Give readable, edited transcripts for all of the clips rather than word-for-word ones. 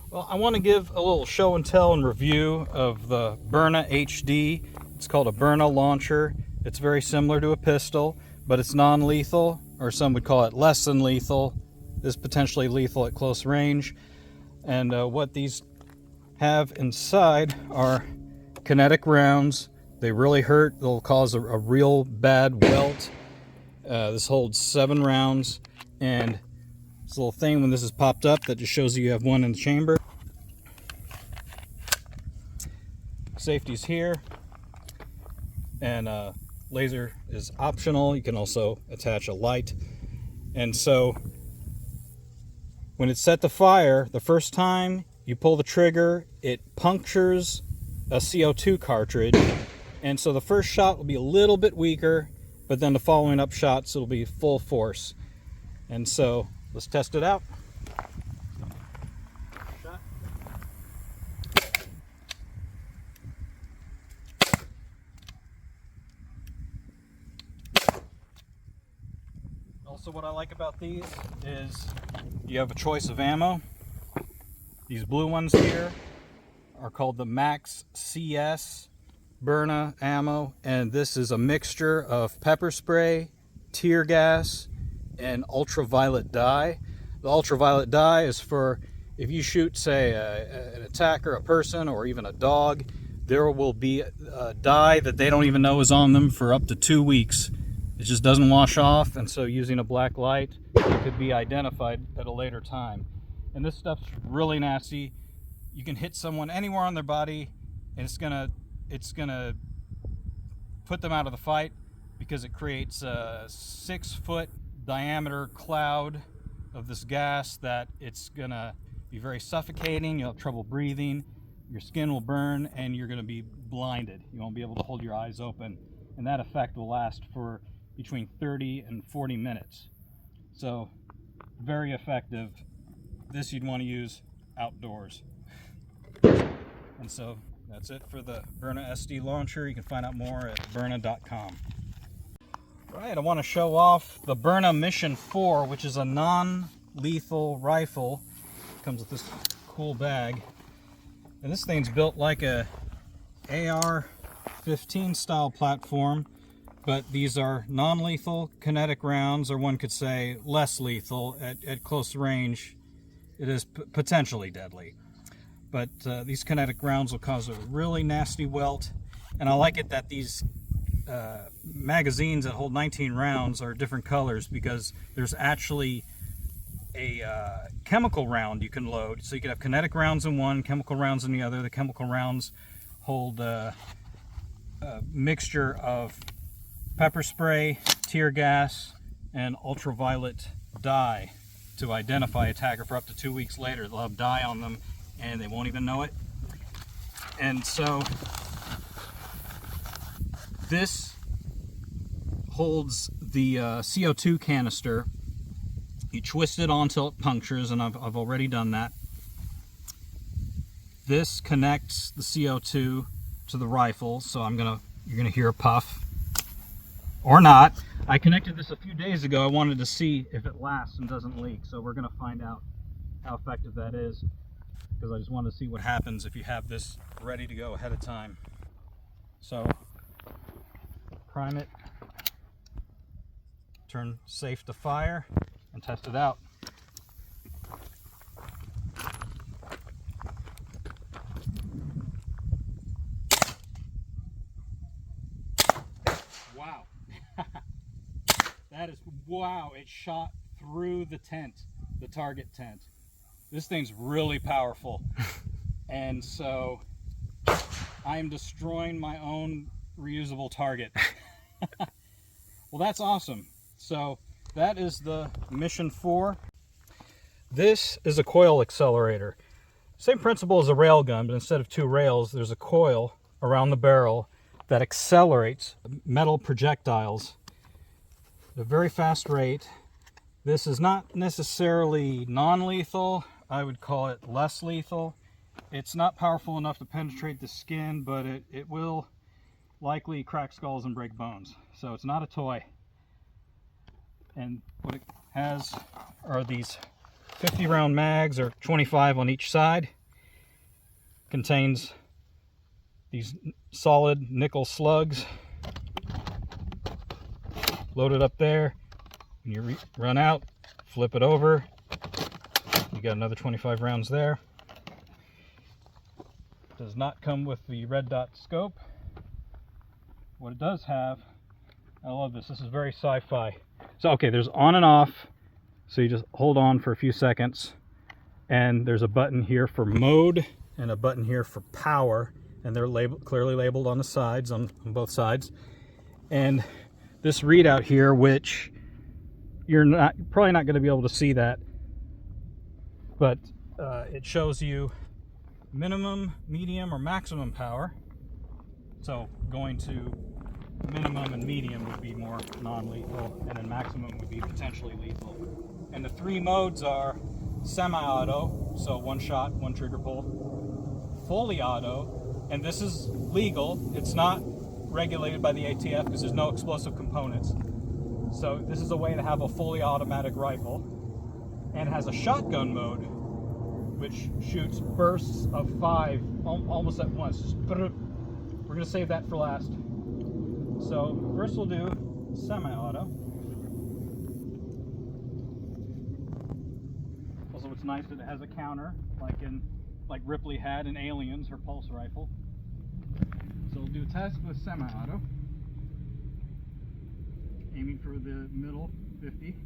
Well, I want to give a little show and tell and review of the Byrna HD. It's called a Byrna Launcher. It's very similar to a pistol, but it's non-lethal, or some would call it less than lethal. This is potentially lethal at close range. And what these have inside are kinetic rounds. They really hurt. They'll cause a real bad welt. This holds 7 rounds, and this little thing when this is popped up that just shows you have one in the chamber. Safety's here, and laser is optional. You can also attach a light. And so when it's set to fire, the first time you pull the trigger, it punctures a CO2 cartridge, and so the first shot will be a little bit weaker, but then the following up shots it'll be full force. And so let's test it out. Shot. Also, what I like about these is you have a choice of ammo. These blue ones here are called the Max CS Byrna ammo, and this is a mixture of pepper spray, tear gas, and ultraviolet dye. The ultraviolet dye is for if you shoot, say, an attacker, a person, or even a dog, there will be a dye that they don't even know is on them for up to 2 weeks. It just doesn't wash off, and so using a black light, it could be identified at a later time. And this stuff's really nasty. You can hit someone anywhere on their body, and it's gonna put them out of the fight, because it creates a 6-foot diameter cloud of this gas that it's gonna be very suffocating. You'll have trouble breathing, your skin will burn, and you're gonna be blinded. You won't be able to hold your eyes open, and that effect will last for between 30 and 40 minutes. So very effective. This you'd want to use outdoors. And so that's it for the Byrna SD Launcher. You can find out more at byrna.com. Right, I want to show off the Byrna Mission 4, which is a non-lethal rifle. It comes with this cool bag. And this thing's built like a AR-15 style platform, but these are non-lethal kinetic rounds, or one could say less lethal. At close range, it is potentially deadly. But these kinetic rounds will cause a really nasty welt. And I like it that these magazines that hold 19 rounds are different colors, because there's actually a chemical round you can load. So you can have kinetic rounds in one, chemical rounds in the other. The chemical rounds hold a mixture of pepper spray, tear gas, and ultraviolet dye to identify attacker for up to 2 weeks later. They'll have dye on them and they won't even know it. And so this holds the CO2 canister. You twist it on until it punctures, and I've already done that. This connects the CO2 to the rifle, so you're gonna hear a puff. Or not. I connected this a few days ago. I wanted to see if it lasts and doesn't leak, so we're going to find out how effective that is, because I just wanted to see what happens if you have this ready to go ahead of time. So prime it, turn safe to fire, and test it out. Wow. That is, wow, it shot through the tent, the target tent. This thing's really powerful. And so I'm destroying my own reusable target. Well, that's awesome. So that is the Mission 4. This is a coil accelerator. Same principle as a rail gun, but instead of 2 rails, there's a coil around the barrel that accelerates metal projectiles at a very fast rate. This is not necessarily non-lethal. I would call it less lethal. It's not powerful enough to penetrate the skin, but it will likely crack skulls and break bones. So it's not a toy. And what it has are these 50 round mags, or 25 on each side. contains these solid nickel slugs loaded up there. When you run out, flip it over. You got another 25 rounds there. Does not come with the red dot scope. What it does have, I love this. This is very sci-fi. So, okay, there's on and off. So you just hold on for a few seconds. And there's a button here for mode and a button here for power. And they're clearly labeled on the sides, on both sides. And this readout here, which you're probably not going to be able to see that, but it shows you minimum, medium, or maximum power. So going to minimum and medium would be more non-lethal, and then maximum would be potentially lethal. And the three modes are semi-auto, so one shot, one trigger pull, fully auto, and this is legal. It's not regulated by the ATF because there's no explosive components. So this is a way to have a fully automatic rifle, and it has a shotgun mode, which shoots bursts of 5 almost at once. Just we're going to save that for last. So first we'll do semi-auto. Also, what's nice that it has a counter, like Ripley had in Aliens, her pulse rifle. So we'll do a test with semi-auto. Aiming for the middle 50.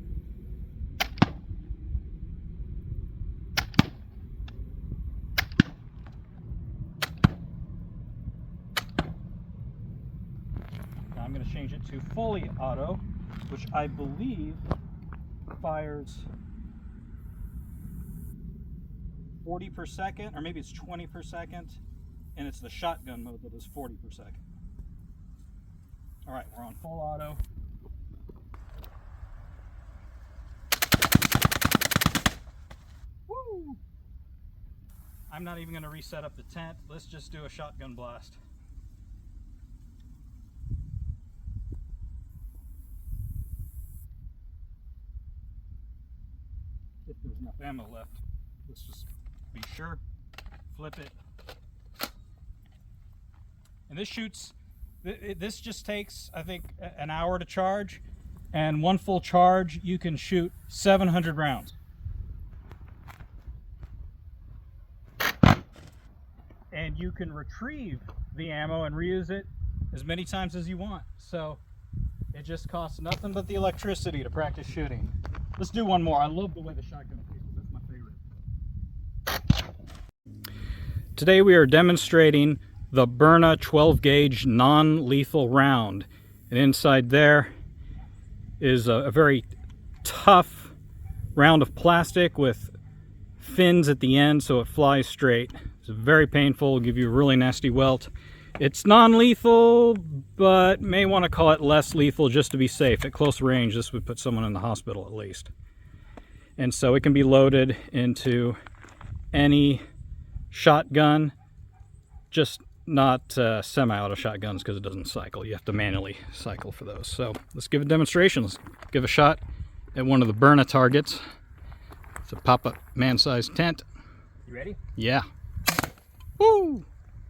Now I'm going to change it to fully auto, which I believe fires 40 per second, or maybe it's 20 per second, and it's the shotgun mode that is 40 per second. All right, we're on full auto. Woo! I'm not even going to reset up the tent. Let's just do a shotgun blast. If there's enough ammo left, let's just be sure. Flip it. And this shoots, this just takes, I think, an hour to charge, and one full charge you can shoot 700 rounds. And you can retrieve the ammo and reuse it as many times as you want. So it just costs nothing but the electricity to practice shooting. Let's do one more. I love the way the shotgun feels. That's my favorite. Today we are demonstrating the Byrna 12 gauge non-lethal round. And inside there is a very tough round of plastic with fins at the end so it flies straight. It's very painful, it'll give you a really nasty welt. It's non-lethal, but may want to call it less lethal just to be safe. At close range, this would put someone in the hospital at least. And so it can be loaded into any shotgun, just not semi-auto shotguns because it doesn't cycle. You have to manually cycle for those. So let's give a demonstration. Let's give a shot at one of the Byrna targets. It's a pop-up man-sized tent. You ready? Yeah. Woo!